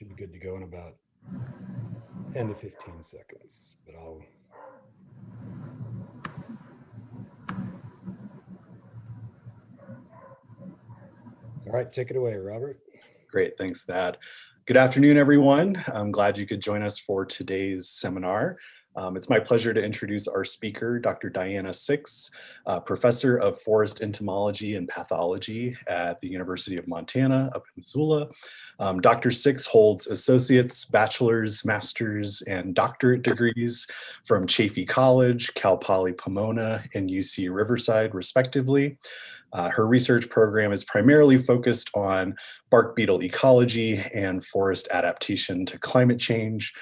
Should be good to go in about 10 to 15 seconds, but I'll. All right, take it away, Robert. Great, thanks, Thad. Good afternoon, everyone. I'm glad you could join us for today's seminar. It's my pleasure to introduce our speaker, Dr. Diana Six, Professor of Forest Entomology and Pathology at the University of Montana up in Missoula. Dr. Six holds associate's, bachelor's, master's, and doctorate degrees from Chaffey College, Cal Poly Pomona, and UC Riverside, respectively. Her research program is primarily focused on bark beetle ecology and forest adaptation to climate change,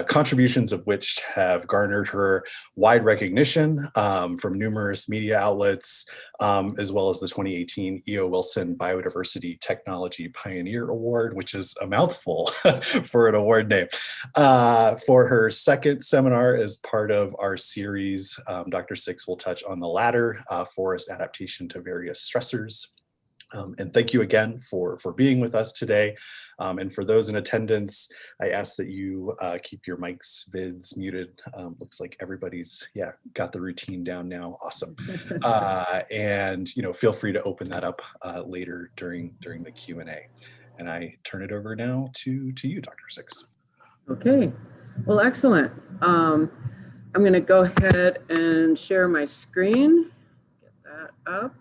contributions of which have garnered her wide recognition from numerous media outlets, as well as the 2018 E.O. Wilson Biodiversity Technology Pioneer Award, which is a mouthful for an award name. For her second seminar as part of our series, Dr. Six will touch on the latter, forest adaptation to various stressors. And thank you again for being with us today. And for those in attendance, I ask that you keep your mics, vids muted. Looks like everybody's, got the routine down now. Awesome. And feel free to open that up later during the Q&A. And I turn it over now to you, Dr. Six. Okay, well, excellent. I'm going to go ahead and share my screen. Get that up.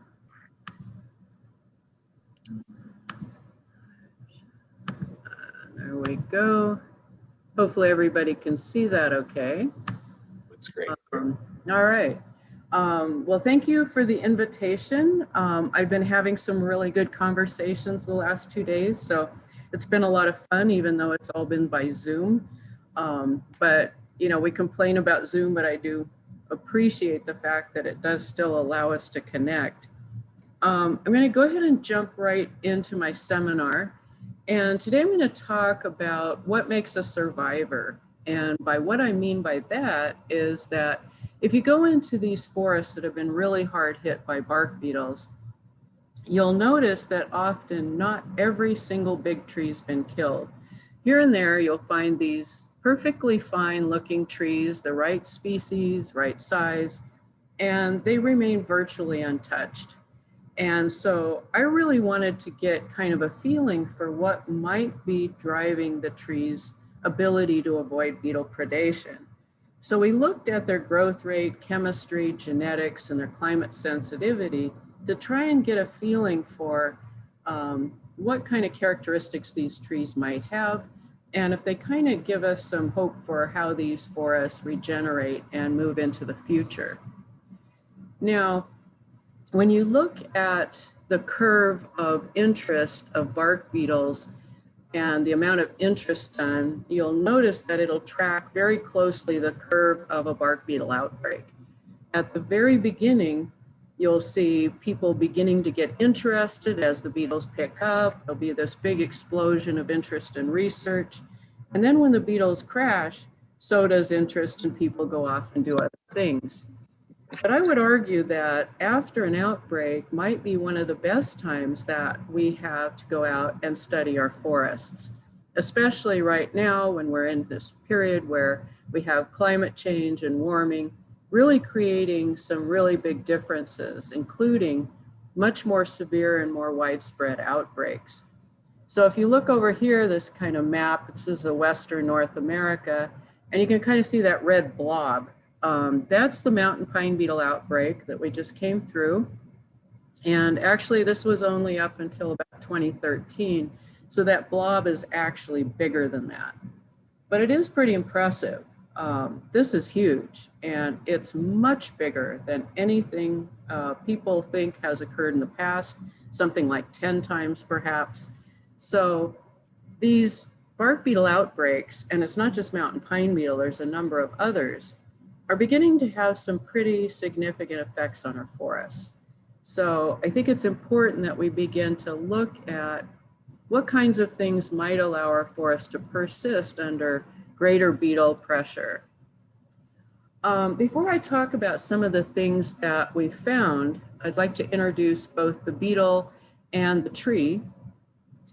There we go. Hopefully everybody can see that okay. That's great. All right. Well, thank you for the invitation. I've been having some really good conversations the last 2 days, so it's been a lot of fun, even though it's all been by Zoom. But, we complain about Zoom, but I do appreciate the fact that it does still allow us to connect. I'm going to go ahead and jump right into my seminar. And today I'm going to talk about what makes a survivor. And by what I mean by that is that if you go into these forests that have been really hard hit by bark beetles, you'll notice that often not every single big tree's been killed. Here and there, you'll find these perfectly fine looking trees, the right species, right size, and they remain virtually untouched. And so I really wanted to get kind of a feeling for what might be driving the tree's ability to avoid beetle predation. So we looked at their growth rate, chemistry, genetics, and their climate sensitivity to try and get a feeling for what kind of characteristics these trees might have, and if they kind of give us some hope for how these forests regenerate and move into the future. Now, when you look at the curve of interest of bark beetles and the amount of interest done, you'll notice that it'll track very closely the curve of a bark beetle outbreak. At the very beginning, you'll see people beginning to get interested as the beetles pick up. There'll be this big explosion of interest in research. And then when the beetles crash, so does interest and people go off and do other things. But I would argue that after an outbreak might be one of the best times that we have to go out and study our forests, especially right now when we're in this period where we have climate change and warming, really creating some really big differences, including much more severe and more widespread outbreaks. So if you look over here, this kind of map, this is a Western North America, and you can kind of see that red blob. That's the mountain pine beetle outbreak that we just came through. And actually this was only up until about 2013. So that blob is actually bigger than that. But it is pretty impressive. This is huge, and it's much bigger than anything people think has occurred in the past, something like 10 times perhaps. So these bark beetle outbreaks, and it's not just mountain pine beetle, there's a number of others, are beginning to have some pretty significant effects on our forests. So I think it's important that we begin to look at what kinds of things might allow our forests to persist under greater beetle pressure. Before I talk about some of the things that we found, I'd like to introduce both the beetle and the tree.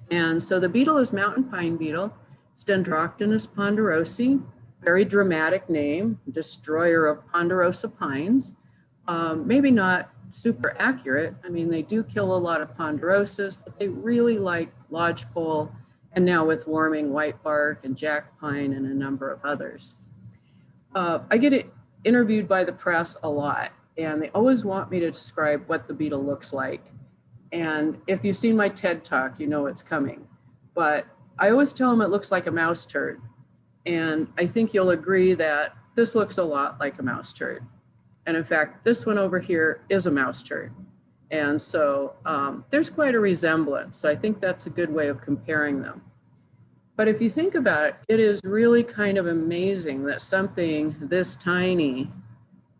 And so the beetle is mountain pine beetle, It's Dendroctonus ponderosi, very dramatic name, destroyer of ponderosa pines. Maybe not super accurate. I mean, they do kill a lot of ponderosas, but they really like lodgepole, and now with warming, whitebark and jack pine and a number of others. I get interviewed by the press a lot, and they always want me to describe what the beetle looks like. And if you've seen my TED Talk, you know it's coming. But I always tell them it looks like a mouse turd. And I think you'll agree that this looks a lot like a mouse turd. And in fact, this one over here is a mouse turd. And so there's quite a resemblance. So I think that's a good way of comparing them. But if you think about it, it is really kind of amazing that something this tiny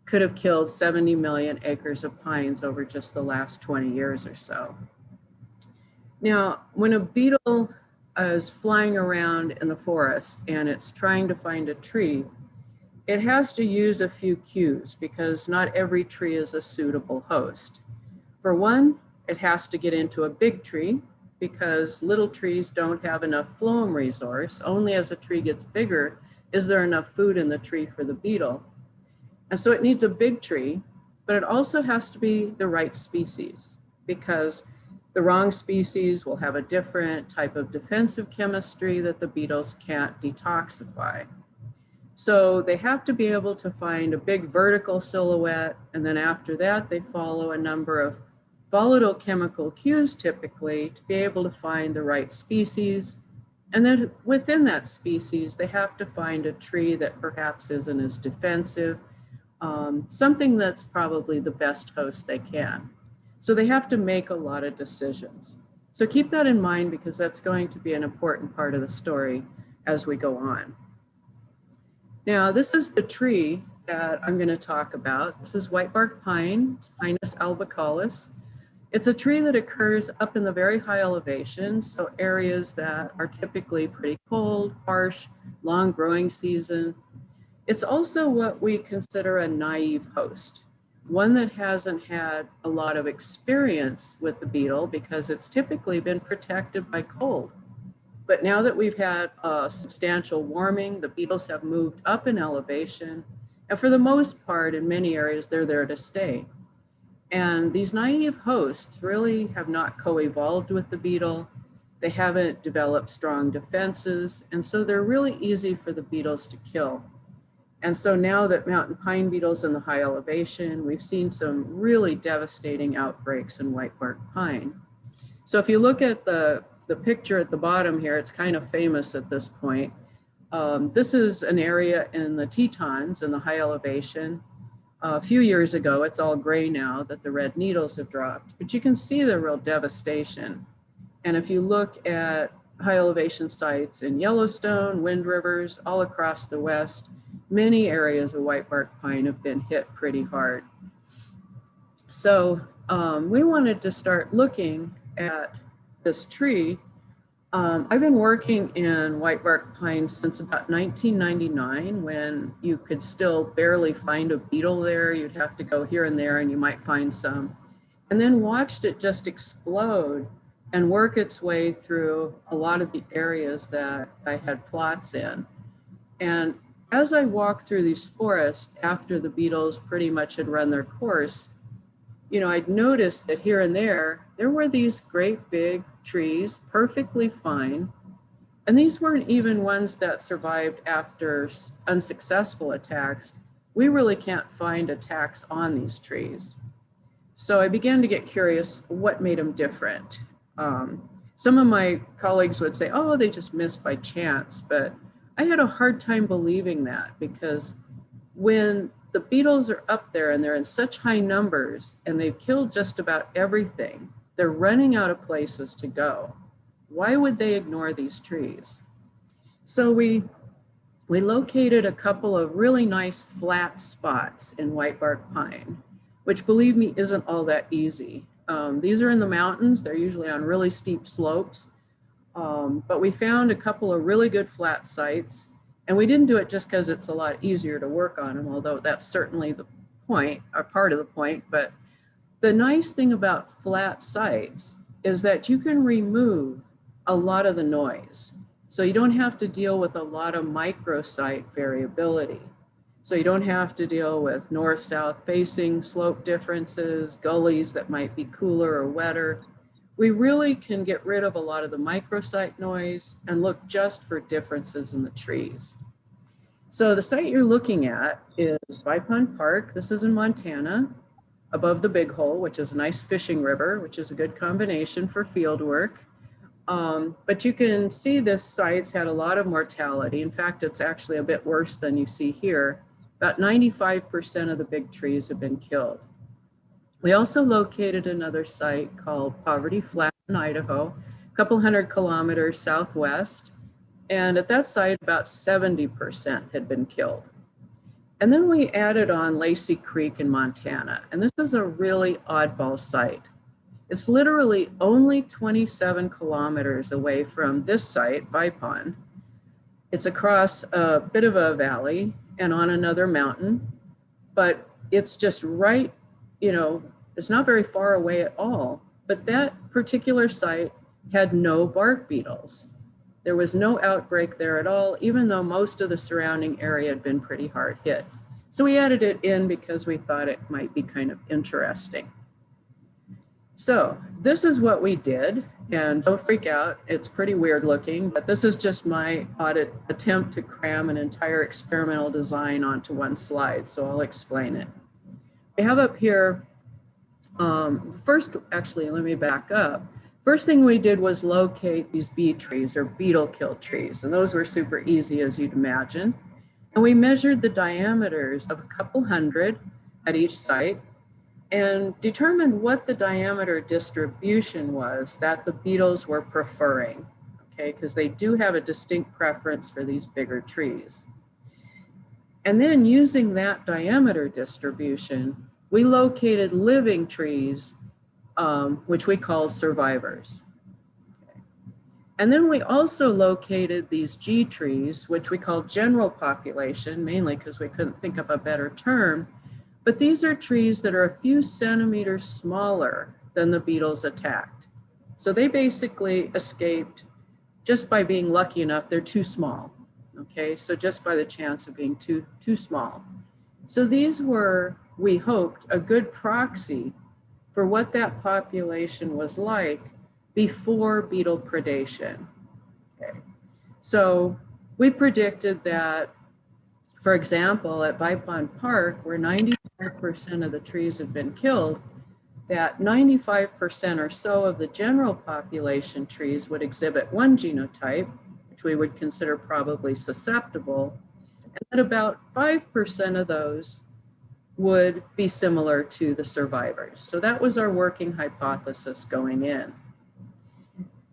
could have killed 70 million acres of pines over just the last 20 years or so. Now, when a beetle is flying around in the forest and it's trying to find a tree, it has to use a few cues because not every tree is a suitable host. For one, it has to get into a big tree because little trees don't have enough phloem resource. Only as a tree gets bigger is there enough food in the tree for the beetle. And so it needs a big tree, but it also has to be the right species because the wrong species will have a different type of defensive chemistry that the beetles can't detoxify. So they have to be able to find a big vertical silhouette, and then after that, they follow a number of volatile chemical cues typically to be able to find the right species. And then within that species, they have to find a tree that perhaps isn't as defensive, something that's probably the best host they can. So they have to make a lot of decisions. So keep that in mind because that's going to be an important part of the story as we go on. Now, this is the tree that I'm going to talk about. This is whitebark pine, it's Pinus albicollis. It's a tree that occurs up in the very high elevations, so areas that are typically pretty cold, harsh, long growing season. It's also what we consider a naive host, one that hasn't had a lot of experience with the beetle because it's typically been protected by cold. But now that we've had substantial warming, the beetles have moved up in elevation, and for the most part, in many areas, they're there to stay. And these naive hosts really have not co-evolved with the beetle. They haven't developed strong defenses, and so they're really easy for the beetles to kill. And so now that mountain pine beetles in the high elevation, we've seen some really devastating outbreaks in whitebark pine. So if you look at the picture at the bottom here, it's kind of famous at this point. This is an area in the Tetons in the high elevation. A few years ago, it's all gray now that the red needles have dropped, but you can see the real devastation. And if you look at high elevation sites in Yellowstone, Wind Rivers, all across the West, many areas of whitebark pine have been hit pretty hard. So we wanted to start looking at this tree. I've been working in whitebark pine since about 1999 when you could still barely find a beetle there. You'd have to go here and there and you might find some. And then watched it just explode and work its way through a lot of the areas that I had plots in. And as I walked through these forests after the beetles pretty much had run their course, you know, I'd noticed that here and there were these great big trees, perfectly fine. And these weren't even ones that survived after unsuccessful attacks. We really can't find attacks on these trees. So I began to get curious what made them different. Some of my colleagues would say, oh, they just missed by chance, but I had a hard time believing that because when the beetles are up there and they're in such high numbers and they've killed just about everything, they're running out of places to go. Why would they ignore these trees? So we located a couple of really nice flat spots in whitebark pine, which believe me isn't all that easy. These are in the mountains. They're usually on really steep slopes. But we found a couple of really good flat sites. And we didn't do it just because it's a lot easier to work on them, although that's certainly the point, or part of the point. But the nice thing about flat sites is that you can remove a lot of the noise. So you don't have to deal with a lot of microsite variability. So you don't have to deal with north-south facing slope differences, gullies that might be cooler or wetter. We really can get rid of a lot of the microsite noise and look just for differences in the trees. So the site you're looking at is Whitebark. This is in Montana, above the Big Hole, which is a nice fishing river, which is a good combination for field work. But you can see this site's had a lot of mortality. In fact, it's actually a bit worse than you see here. About 95% of the big trees have been killed. We also located another site called Poverty Flat in Idaho, a couple hundred kilometers southwest. And at that site, about 70% had been killed. And then we added on Lacey Creek in Montana. And this is a really oddball site. It's literally only 27 kilometers away from this site, Vipon. It's across a bit of a valley and on another mountain, but it's just right, it's not very far away at all. But that particular site had no bark beetles. There was no outbreak there at all, even though most of the surrounding area had been pretty hard hit. So we added it in because we thought it might be kind of interesting. So this is what we did, and don't freak out, it's pretty weird looking, but this is just my audit attempt to cram an entire experimental design onto one slide, so I'll explain it. We have up here, actually, let me back up. First thing we did was locate these bee trees or beetle kill trees, and those were super easy as you'd imagine. And we measured the diameters of a couple hundred at each site and determined what the diameter distribution was that the beetles were preferring, okay, because they do have a distinct preference for these bigger trees. And then using that diameter distribution, we located living trees, which we call survivors. Okay. And then we also located these G trees, which we call general population, mainly because we couldn't think of a better term. But these are trees that are a few centimeters smaller than the beetles attacked. So they basically escaped just by being lucky enough, they're too small. Okay, so just by the chance of being too small. So these were, we hoped, a good proxy for what that population was like before beetle predation. Okay, so we predicted that, for example, at Vipon Park, where 95% of the trees have been killed, that 95% or so of the general population trees would exhibit one genotype, which we would consider probably susceptible, and that about 5% of those would be similar to the survivors. So that was our working hypothesis going in.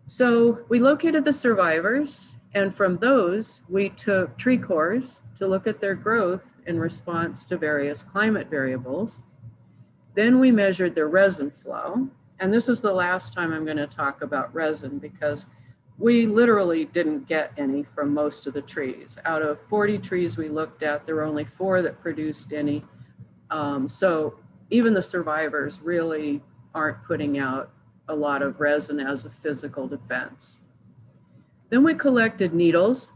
So we located the survivors, and from those, we took tree cores to look at their growth in response to various climate variables. Then we measured their resin flow. And this is the last time I'm going to talk about resin because we literally didn't get any from most of the trees. Out of 40 trees we looked at, there were only 4 that produced any. So even the survivors really aren't putting out a lot of resin as a physical defense. Then we collected needles,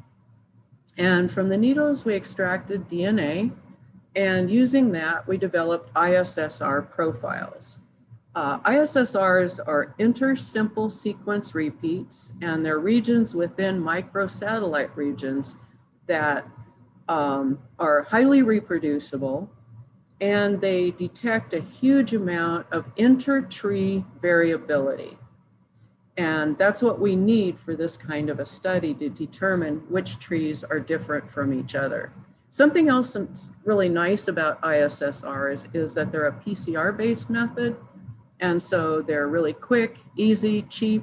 and from the needles we extracted DNA, and using that we developed ISSR profiles. ISSRs are intersimple sequence repeats, and they're regions within microsatellite regions that are highly reproducible, and they detect a huge amount of inter-tree variability. And that's what we need for this kind of a study to determine which trees are different from each other. Something else that's really nice about ISSRs is that they're a PCR-based method. And so they're really quick, easy, cheap,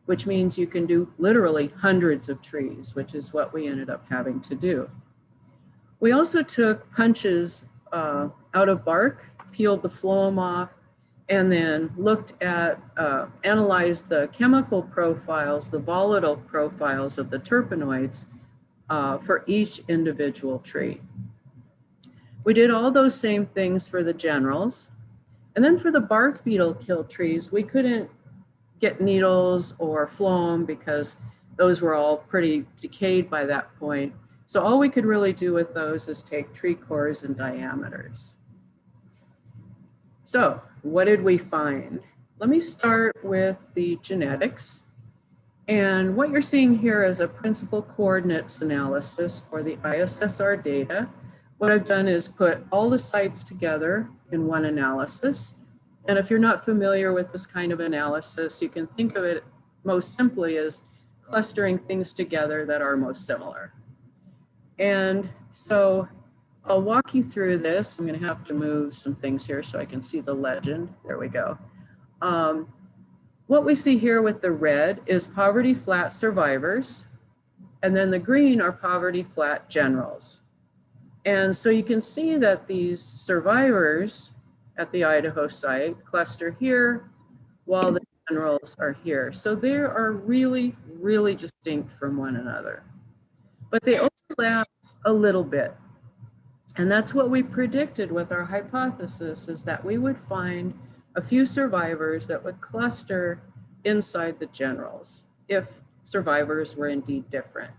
which means you can do literally hundreds of trees, which is what we ended up having to do. We also took punches out of bark, peeled the phloem off, and then looked at, analyzed the chemical profiles, the volatile profiles of the terpenoids for each individual tree. We did all those same things for the generals. And then for the bark beetle kill trees, we couldn't get needles or phloem because those were all pretty decayed by that point. So all we could really do with those is take tree cores and diameters. So what did we find? Let me start with the genetics. And what you're seeing here is a principal coordinates analysis for the ISSR data. What I've done is put all the sites together in one analysis. And if you're not familiar with this kind of analysis, you can think of it most simply as clustering things together that are most similar. And so I'll walk you through this. I'm going to have to move some things here so I can see the legend. There we go. What we see here with the red is poverty flat survivors, and then the green are poverty flat generals. And so you can see that these survivors at the Idaho site cluster here while the generals are here. So they are really, really distinct from one another, but they overlap a little bit. And that's what we predicted with our hypothesis, is that we would find a few survivors that would cluster inside the generals if survivors were indeed different.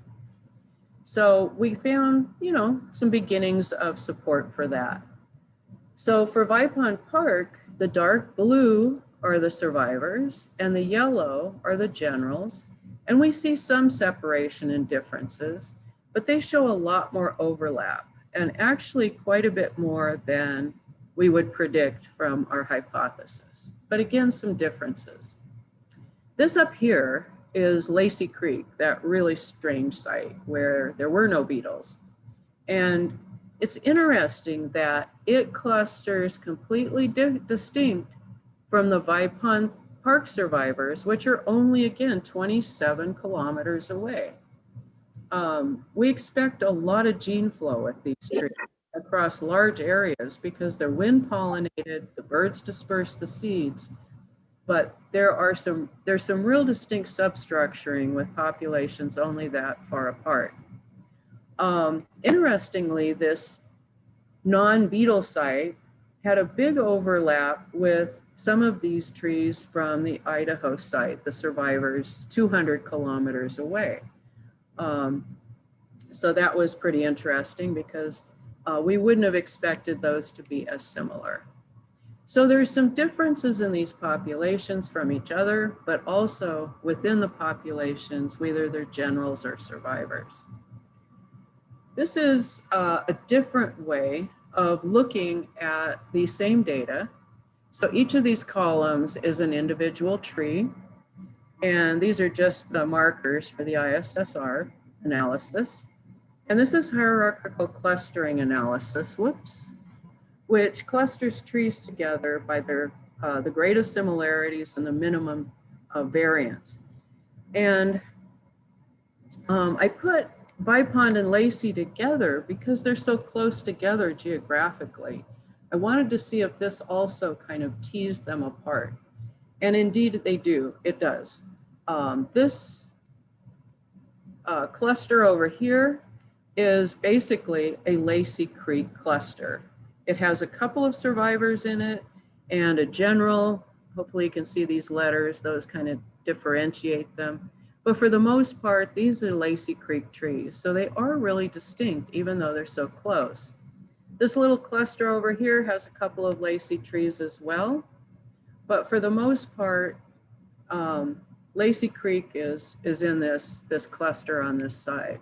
So we found, some beginnings of support for that. So for Vipond Park, the dark blue are the survivors and the yellow are the generals. And we see some separation and differences, but they show a lot more overlap, and actually quite a bit more than we would predict from our hypothesis. But again, some differences. This up here is Lacey Creek, that really strange site where there were no beetles. And it's interesting that it clusters completely distinct from the Vipond Park survivors, which are only, again, 27 kilometers away. We expect a lot of gene flow with these trees across large areas because they're wind pollinated, the birds disperse the seeds, but there's some real distinct substructuring with populations only that far apart. Interestingly, this non-beetle site had a big overlap with some of these trees from the Idaho site, the survivors 200 kilometers away. So that was pretty interesting because we wouldn't have expected those to be as similar. So there's some differences in these populations from each other, but also within the populations, whether they're generals or survivors. This is a different way of looking at the same data. So each of these columns is an individual tree, and these are just the markers for the ISSR analysis. And this is hierarchical clustering analysis, which clusters trees together by their the greatest similarities and the minimum variance. And I put Vipond and Lacey together because they're so close together geographically. I wanted to see if this also kind of teased them apart. And indeed they do, it does. This cluster over here is basically a Lacey Creek cluster. It has a couple of survivors in it and a general. Hopefully you can see these letters, those kind of differentiate them. But for the most part, these are Lacey Creek trees. So they are really distinct, even though they're so close. This little cluster over here has a couple of Lacey trees as well. But for the most part, Lacey Creek is in this cluster on this side.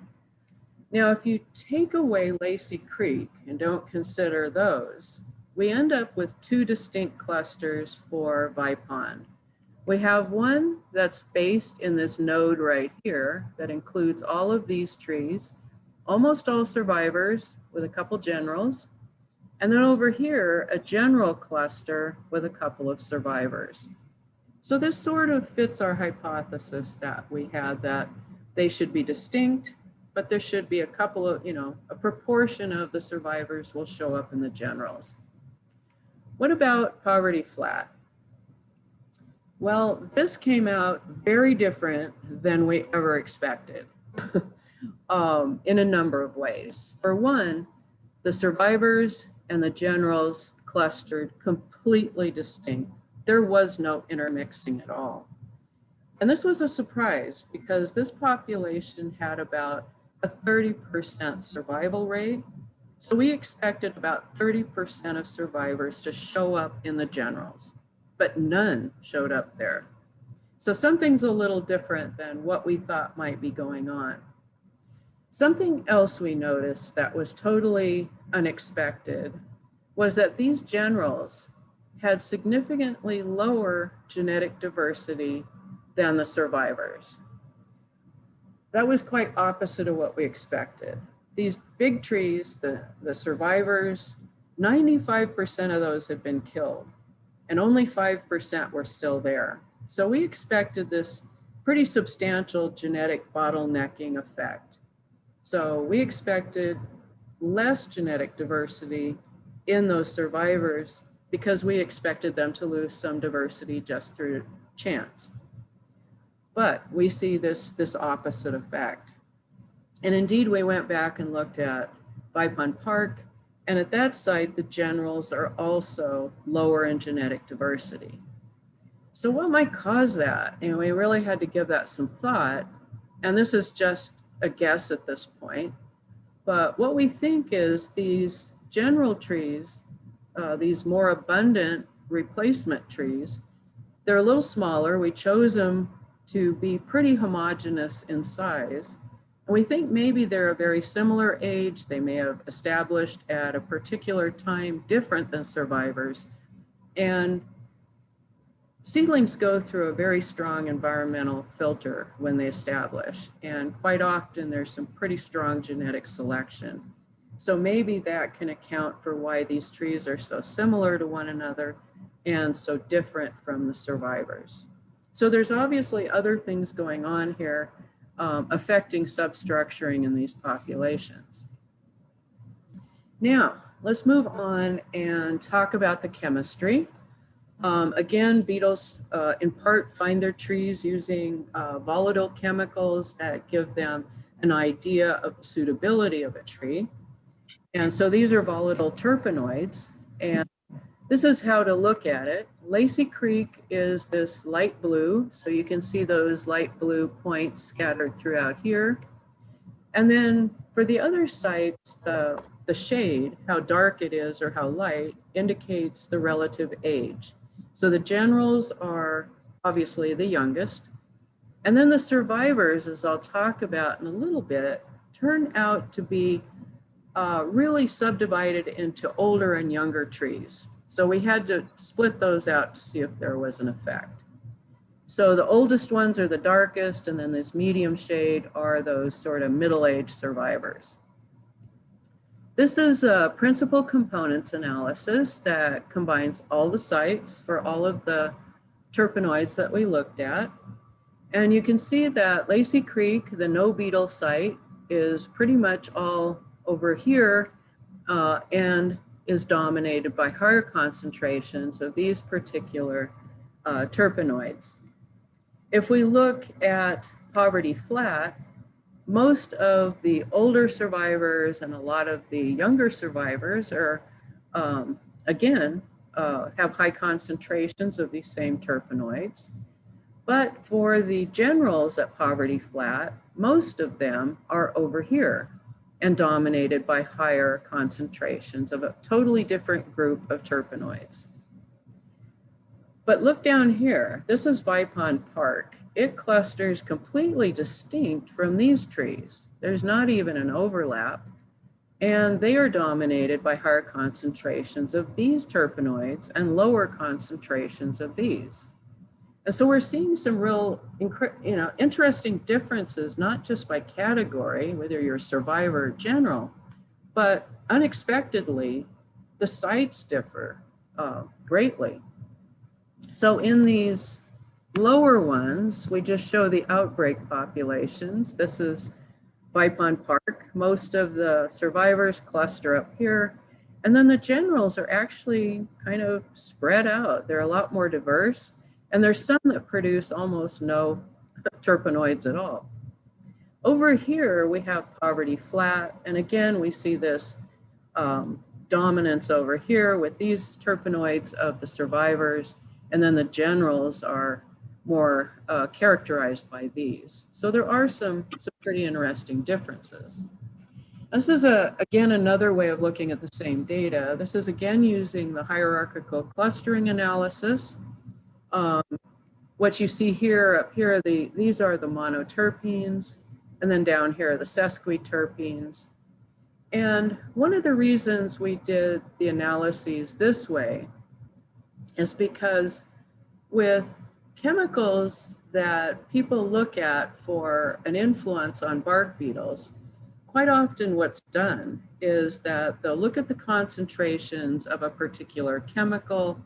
Now, if you take away Lacey Creek and don't consider those, we end up with two distinct clusters for Vipond. We have one that's based in this node right here that includes all of these trees, almost all survivors with a couple generals. And then over here, a general cluster with a couple of survivors. So this sort of fits our hypothesis that we had, that they should be distinct, but there should be a couple of, a proportion of the survivors will show up in the generals. What about poverty flat? Well, this came out very different than we ever expected in a number of ways. For one, the survivors and the generals clustered completely distinct. There was no intermixing at all. And this was a surprise because this population had about a 30% survival rate. So we expected about 30% of survivors to show up in the generals, but none showed up there. So something's a little different than what we thought might be going on. Something else we noticed that was totally unexpected was that these generals had significantly lower genetic diversity than the survivors. That was quite opposite of what we expected. These big trees, the survivors, 95% of those had been killed and only 5% were still there. So we expected this pretty substantial genetic bottlenecking effect. So we expected less genetic diversity in those survivors because we expected them to lose some diversity just through chance. But we see this opposite effect. And indeed, we went back and looked at Whitebark, and at that site, the generals are also lower in genetic diversity. So what might cause that? And we really had to give that some thought. And this is just a guess at this point. But what we think is these general trees, these more abundant replacement trees, they're a little smaller. We chose them to be pretty homogeneous in size. And we think maybe they're a very similar age. They may have established at a particular time different than survivors. And seedlings go through a very strong environmental filter when they establish. And quite often there's some pretty strong genetic selection. So maybe that can account for why these trees are so similar to one another and so different from the survivors. So there's obviously other things going on here affecting substructuring in these populations. Now, let's move on and talk about the chemistry. Again, beetles in part find their trees using volatile chemicals that give them an idea of the suitability of a tree. And so these are volatile terpenoids. And this is how to look at it. Lacy Creek is this light blue. So you can see those light blue points scattered throughout here. And then for the other sites, the shade, how dark it is or how light, indicates the relative age. So the generals are obviously the youngest. And then the survivors, as I'll talk about in a little bit, turn out to be really subdivided into older and younger trees. So we had to split those out to see if there was an effect. So the oldest ones are the darkest, and then this medium shade are those sort of middle-aged survivors. This is a principal components analysis that combines all the sites for all of the terpenoids that we looked at. And you can see that Lacy Creek, the no beetle site, is pretty much all over here and is dominated by higher concentrations of these particular terpenoids. If we look at Poverty Flat, most of the older survivors and a lot of the younger survivors are, again, have high concentrations of these same terpenoids. But for the generals at Poverty Flat, most of them are over here and dominated by higher concentrations of a totally different group of terpenoids. But look down here, this is Whitebark. It clusters completely distinct from these trees. There's not even an overlap, and they are dominated by higher concentrations of these terpenoids and lower concentrations of these. And so we're seeing some real interesting differences, not just by category, whether you're a survivor or general, but unexpectedly, the sites differ greatly. So in these lower ones, we just show the outbreak populations. This is Whitebark. Most of the survivors cluster up here. And then the generals are actually kind of spread out. They're a lot more diverse. And there's some that produce almost no terpenoids at all. Over here, we have Poverty Flat. And again, we see this dominance over here with these terpenoids of the survivors. And then the generals are more characterized by these. So there are some pretty interesting differences. This is, again, another way of looking at the same data. This is, again, using the hierarchical clustering analysis. What you see here, up here, these are the monoterpenes, and then down here are the sesquiterpenes. And one of the reasons we did the analyses this way is because with chemicals that people look at for an influence on bark beetles, quite often what's done is that they'll look at the concentrations of a particular chemical,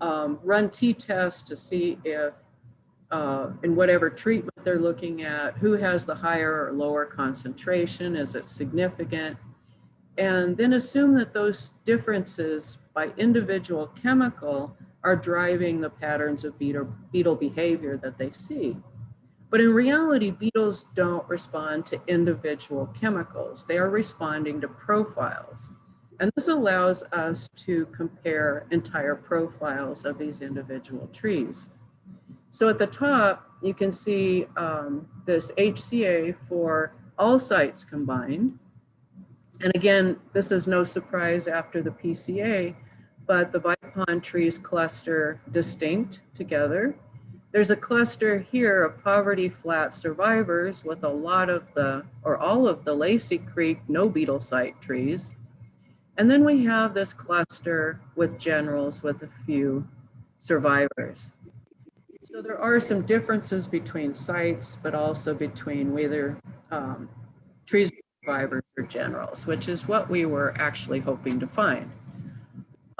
run t-tests to see if in whatever treatment they're looking at, who has the higher or lower concentration, is it significant, and then assume that those differences by individual chemical are driving the patterns of beetle behavior that they see. But in reality, beetles don't respond to individual chemicals. They are responding to profiles. And this allows us to compare entire profiles of these individual trees. So at the top, you can see this HCA for all sites combined. And again, this is no surprise after the PCA, but the vipond trees cluster distinct together. There's a cluster here of poverty flat survivors with a lot of or all of the Lacey Creek no beetle site trees. And then we have this cluster with generals with a few survivors. So there are some differences between sites, but also between whether trees survivors or generals, which is what we were actually hoping to find.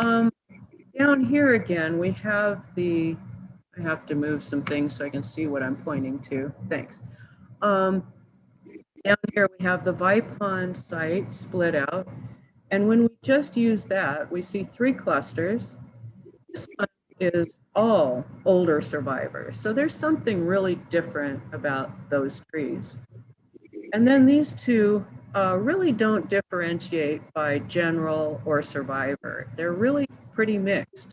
Down here again, we have I have to move some things so I can see what I'm pointing to. Thanks. Down here we have the vipond site split out. And when we just use that, we see 3 clusters. This one is all older survivors. So there's something really different about those trees. And then these 2 really don't differentiate by general or survivor. They're really pretty mixed.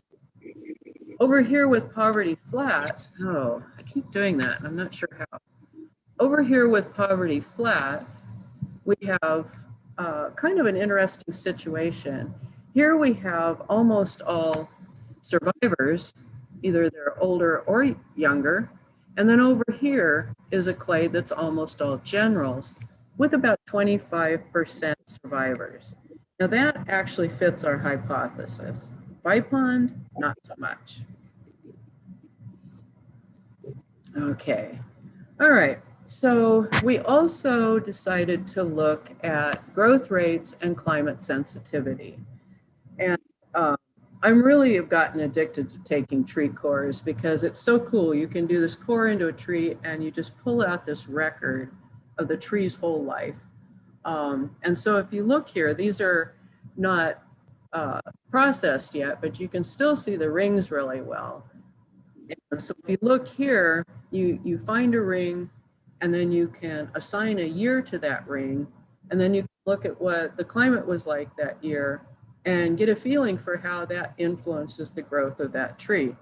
Over here with poverty flat, oh, I keep doing that. I'm not sure how. Over here with poverty flat, we have kind of an interesting situation. Here we have almost all survivors, either they're older or younger. And then over here is a clade that's almost all generals with about 25% survivors. Now that actually fits our hypothesis. Vipond, not so much. Okay, all right. So we also decided to look at growth rates and climate sensitivity. And I'm really have gotten addicted to taking tree cores because it's so cool. You can do this core into a tree and you just pull out this record of the tree's whole life. And so if you look here, these are not processed yet, but you can still see the rings really well. And so if you look here, you find a ring and then you can assign a year to that ring. And then you can look at what the climate was like that year and get a feeling for how that influences the growth of that tree.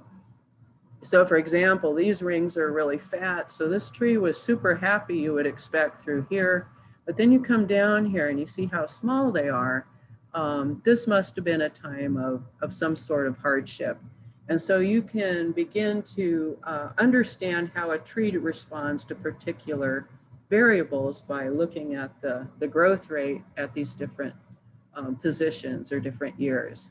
So for example, these rings are really fat. So this tree was super happy, you would expect through here. But then you come down here and you see how small they are. This must have been a time of some sort of hardship. And so you can begin to understand how a tree responds to particular variables by looking at the growth rate at these different positions or different years.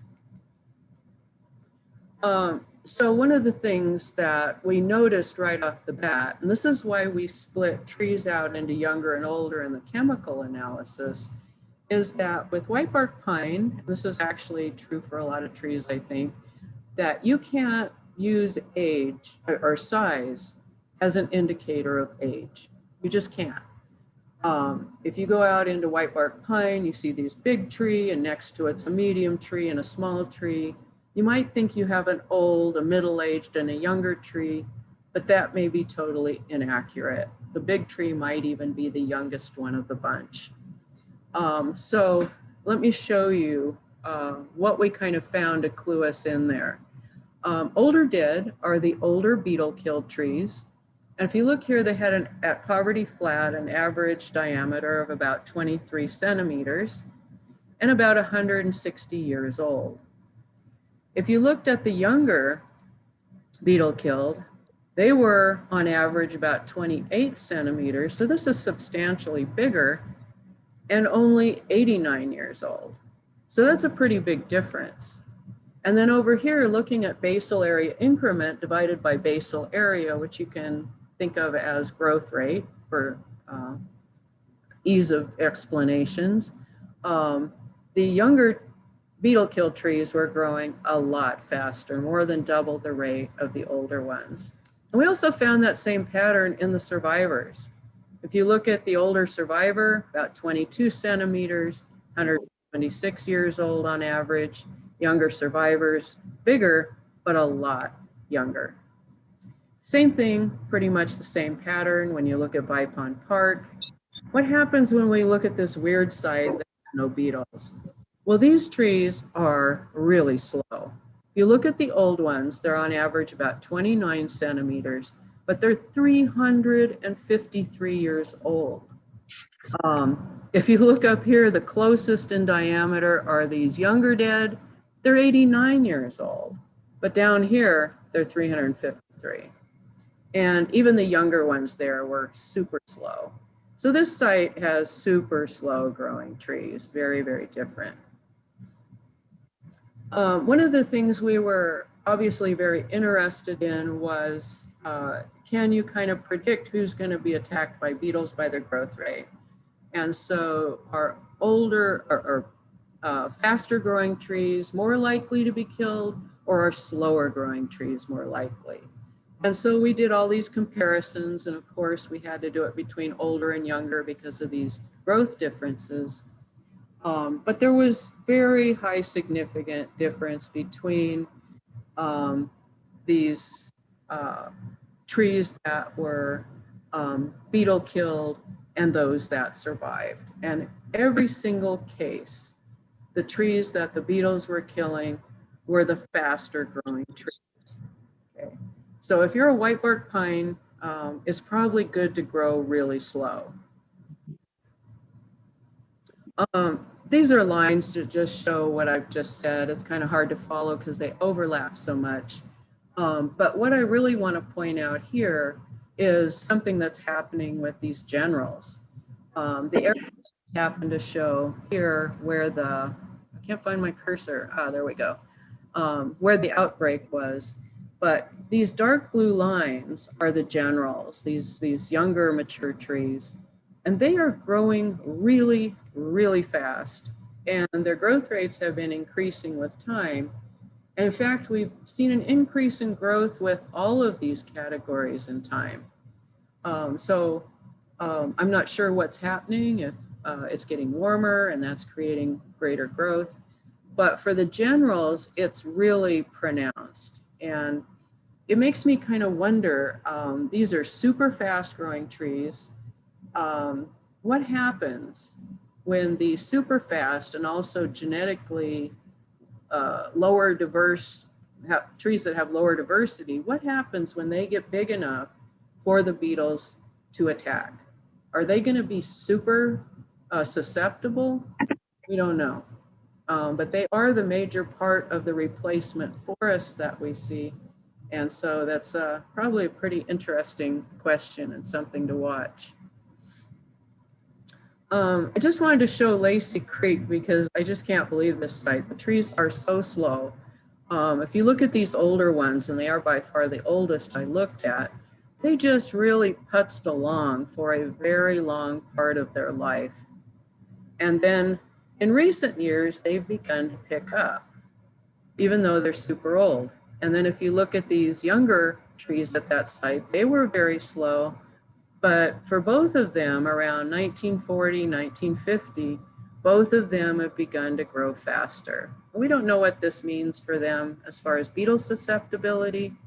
So one of the things that we noticed right off the bat, and this is why we split trees out into younger and older in the chemical analysis, is that with whitebark pine, and this is actually true for a lot of trees, I think, that you can't use age or size as an indicator of age. You just can't. If you go out into whitebark pine, you see these big tree and next to it's a medium tree and a small tree. You might think you have an old, a middle-aged, and a younger tree, but that may be totally inaccurate. The big tree might even be the youngest one of the bunch. So let me show you what we kind of found to clue us in there. Older dead are the older beetle-killed trees. And if you look here, they had at Poverty Flat an average diameter of about 23 centimeters and about 160 years old. If you looked at the younger beetle-killed, they were on average about 28 centimeters. So this is substantially bigger and only 89 years old. So that's a pretty big difference. And then over here, looking at basal area increment divided by basal area, which you can think of as growth rate for ease of explanations. The younger beetle-killed trees were growing a lot faster, more than double the rate of the older ones. And we also found that same pattern in the survivors. If you look at the older survivor, about 22 centimeters, 126 years old on average. Younger survivors, bigger, but a lot younger. Same thing, pretty much the same pattern when you look at Vipond Park. What happens when we look at this weird site that has no beetles? Well, these trees are really slow. If you look at the old ones, they're on average about 29 centimeters, but they're 353 years old. If you look up here, the closest in diameter are these younger dead. They're 89 years old, but down here, they're 353. And even the younger ones there were super slow. So this site has super slow growing trees, very, very different. One of the things we were obviously very interested in was, can you kind of predict who's going to be attacked by beetles by their growth rate? And so are older or faster growing trees more likely to be killed, or are slower growing trees more likely? And so we did all these comparisons, and of course we had to do it between older and younger because of these growth differences. But there was very high significant difference between these trees that were beetle killed and those that survived. And every single case, the trees that the beetles were killing were the faster growing trees. Okay. So if you're a whitebark pine, it's probably good to grow really slow. These are lines to just show what I've just said. It's kind of hard to follow because they overlap so much. But what I really want to point out here is something that's happening with these generals. The arrows happen to show here where I can't find my cursor. There we go. Where the outbreak was. But these dark blue lines are the generals, these younger mature trees. And they are growing really, really fast. And their growth rates have been increasing with time. And in fact, we've seen an increase in growth with all of these categories in time. I'm not sure what's happening, if it's getting warmer and that's creating greater growth. But for the generals, it's really pronounced. And it makes me kind of wonder, these are super fast growing trees. What happens when the super fast and also genetically lower diverse trees that have lower diversity, what happens when they get big enough for the beetles to attack? Are they going to be super susceptible? We don't know. But they are the major part of the replacement forests that we see. And so that's probably a pretty interesting question and something to watch. I just wanted to show Lacey Creek because I just can't believe this site. The trees are so slow. If you look at these older ones, and they are by far the oldest I looked at, they just really putzed along for a very long part of their life. And then in recent years, they've begun to pick up, even though they're super old. And then if you look at these younger trees at that site, they were very slow. But for both of them, around 1940, 1950, both of them have begun to grow faster. We don't know what this means for them as far as beetle susceptibility.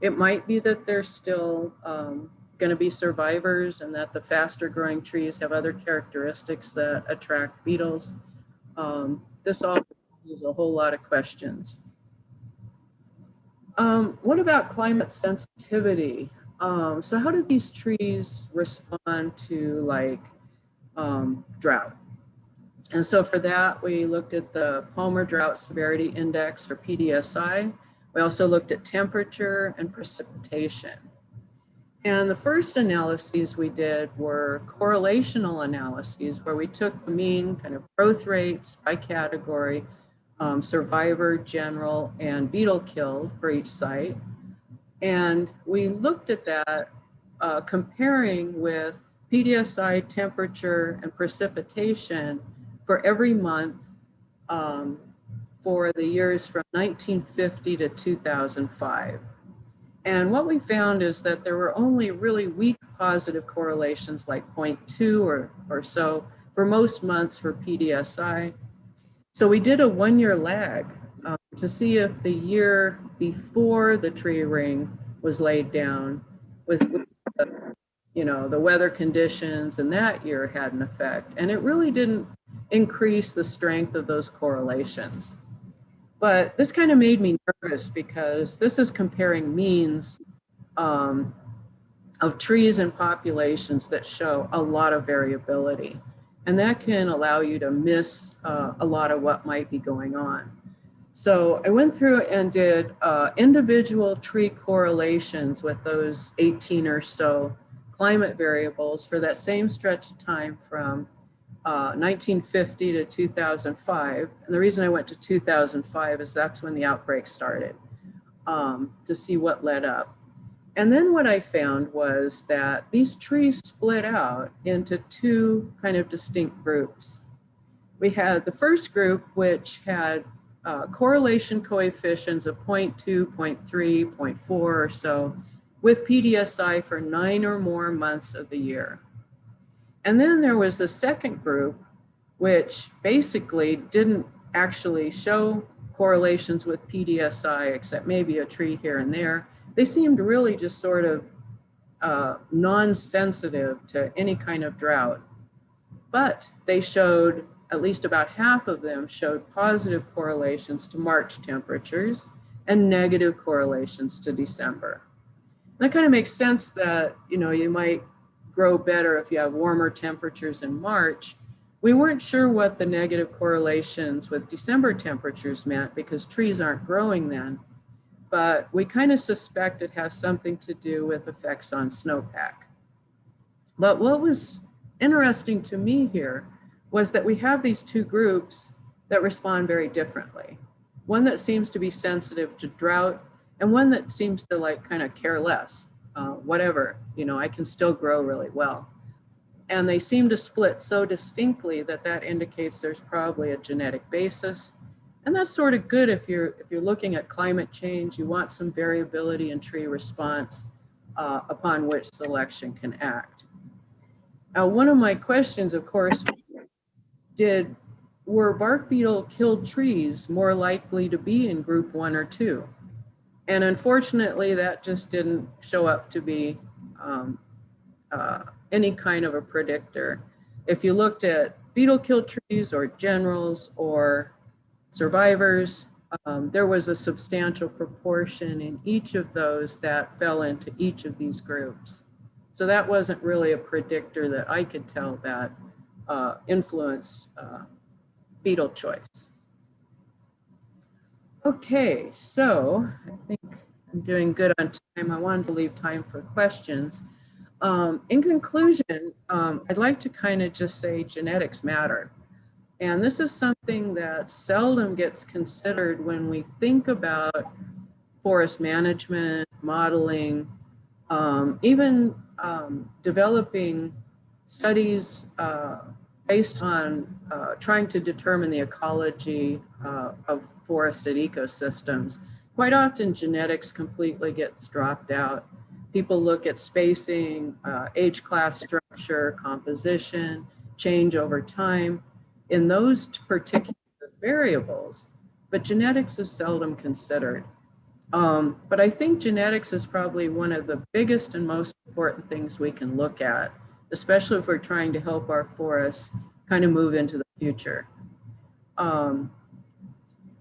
It might be that they're still going to be survivors and that the faster growing trees have other characteristics that attract beetles. This all raises a whole lot of questions. What about climate sensitivity? So how do these trees respond to like drought? And so for that, we looked at the Palmer Drought Severity Index, or PDSI. We also looked at temperature and precipitation. And the first analyses we did were correlational analyses, where we took the mean kind of growth rates by category, survivor, general, and beetle killed for each site. And we looked at that comparing with PDSI, temperature, and precipitation for every month for the years from 1950 to 2005. And what we found is that there were only really weak positive correlations like 0.2 or so for most months for PDSI. So we did a 1-year lag to see if the year before the tree ring was laid down with the weather conditions in that year had an effect. And it really didn't increase the strength of those correlations. But this kind of made me nervous because this is comparing means of trees and populations that show a lot of variability. And that can allow you to miss a lot of what might be going on. So I went through and did individual tree correlations with those 18 or so climate variables for that same stretch of time from 1950 to 2005. And the reason I went to 2005 is that's when the outbreak started, to see what led up. And then what I found was that these trees split out into two kind of distinct groups. We had the first group, which had correlation coefficients of 0.2, 0.3, 0.4 or so with PDSI for 9 or more months of the year. And then there was a second group, which basically didn't actually show correlations with PDSI, except maybe a tree here and there. They seemed really just sort of non-sensitive to any kind of drought. But they showed, at least about half of them showed positive correlations to March temperatures and negative correlations to December. And that kind of makes sense that, you might grow better if you have warmer temperatures in March. We weren't sure what the negative correlations with December temperatures meant because trees aren't growing then, but we kind of suspect it has something to do with effects on snowpack. But what was interesting to me here was that we have these two groups that respond very differently. One that seems to be sensitive to drought and one that seems to kind of care less. Whatever, I can still grow really well. And they seem to split so distinctly that indicates there's probably a genetic basis. And that's sort of good if you're looking at climate change. You want some variability in tree response upon which selection can act. Now, one of my questions, of course, were bark beetle killed trees more likely to be in group 1 or 2? And unfortunately, that just didn't show up to be any kind of a predictor. If you looked at beetle killed trees or generals or survivors, there was a substantial proportion in each of those that fell into each of these groups. So that wasn't really a predictor that I could tell that influenced beetle choice. Okay, so I think I'm doing good on time. I wanted to leave time for questions. In conclusion, I'd like to kind of just say genetics matter. And this is something that seldom gets considered when we think about forest management, modeling, even developing studies based on trying to determine the ecology of forested ecosystems. Quite often genetics completely gets dropped out. People look at spacing, age class structure, composition, change over time in those particular variables, but genetics is seldom considered. But I think genetics is probably one of the biggest and most important things we can look at, especially if we're trying to help our forests kind of move into the future.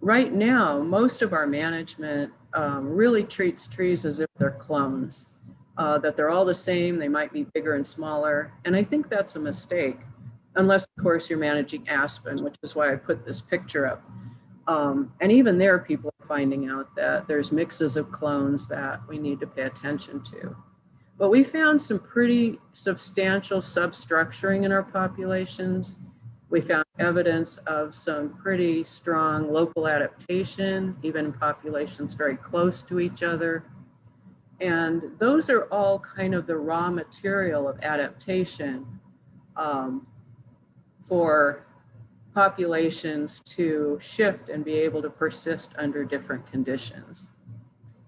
Right now, most of our management really treats trees as if they're clones, that they're all the same, they might be bigger and smaller. And I think that's a mistake, unless of course you're managing aspen, which is why I put this picture up. And even there, people are finding out that there's mixes of clones that we need to pay attention to. But we found some pretty substantial substructuring in our populations. We found evidence of some pretty strong local adaptation, even in populations very close to each other. And those are all kind of the raw material of adaptation for populations to shift and be able to persist under different conditions.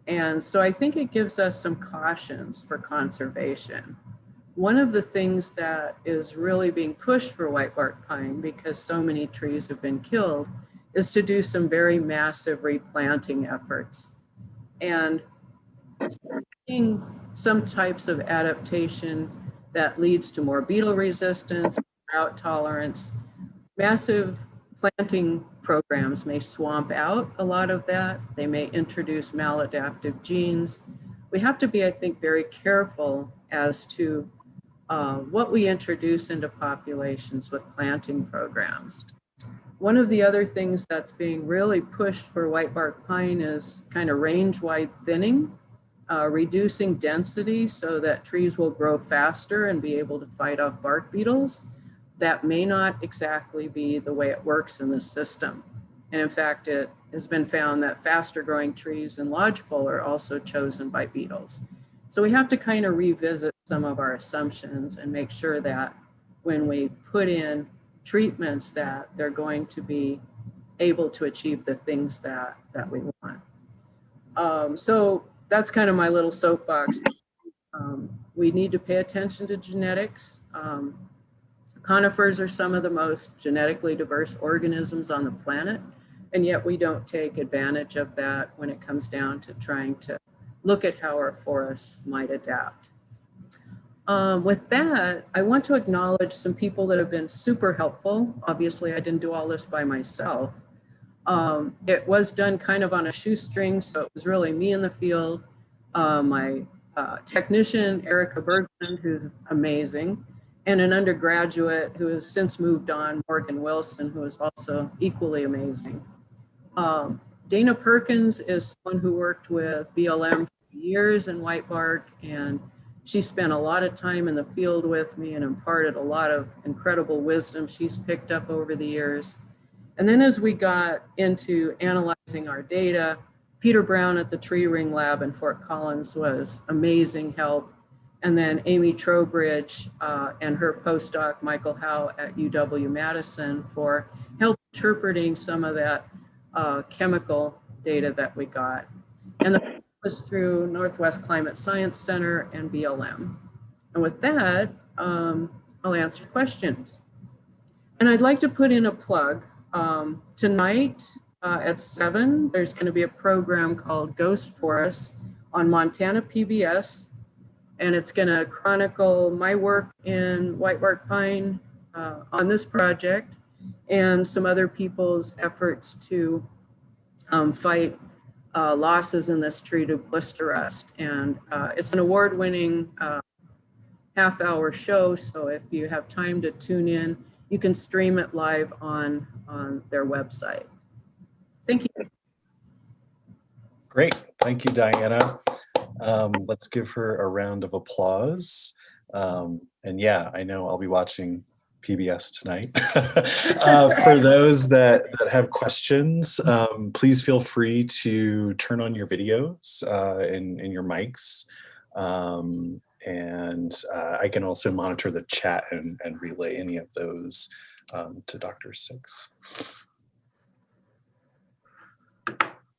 And so I think it gives us some cautions for conservation. One of the things that is really being pushed for whitebark pine, because so many trees have been killed, is to do some very massive replanting efforts. And seeing some types of adaptation that leads to more beetle resistance, drought tolerance. Massive planting programs may swamp out a lot of that. They may introduce maladaptive genes. We have to be, I think, very careful as to what we introduce into populations with planting programs. One of the other things that's being really pushed for whitebark pine is kind of range-wide thinning, reducing density so that trees will grow faster and be able to fight off bark beetles. That may not exactly be the way it works in this system. And in fact, it has been found that faster growing trees in lodgepole are also chosen by beetles. So we have to kind of revisit some of our assumptions and make sure that when we put in treatments that they're going to be able to achieve the things that we want. So that's kind of my little soapbox. We need to pay attention to genetics. Conifers are some of the most genetically diverse organisms on the planet, and yet we don't take advantage of that when it comes down to trying to look at how our forests might adapt. With that, I want to acknowledge some people that have been super helpful. Obviously, I didn't do all this by myself. It was done kind of on a shoestring, so it was really me in the field, my technician, Erica Bergland, who's amazing, and an undergraduate who has since moved on, Morgan Wilson, who is also equally amazing. Dana Perkins is someone who worked with BLM for years in Whitebark, and she spent a lot of time in the field with me and imparted a lot of incredible wisdom she's picked up over the years. And then as we got into analyzing our data, Peter Brown at the Tree Ring Lab in Fort Collins was amazing help. And then Amy Trowbridge and her postdoc, Michael Howe at UW-Madison, for help interpreting some of that chemical data that we got. And that was through Northwest Climate Science Center and BLM. And with that, I'll answer questions. And I'd like to put in a plug. Tonight at 7, there's going to be a program called Ghost Forests on Montana PBS. And it's going to chronicle my work in whitebark pine on this project and some other people's efforts to fight losses in this tree to blister rust. And it's an award-winning half-hour show, so if you have time to tune in, you can stream it live on their website. Thank you. Great, thank you, Diana. Let's give her a round of applause. And yeah, I know I'll be watching PBS tonight. For those that have questions, please feel free to turn on your videos and your mics. And I can also monitor the chat and relay any of those to Dr. Six.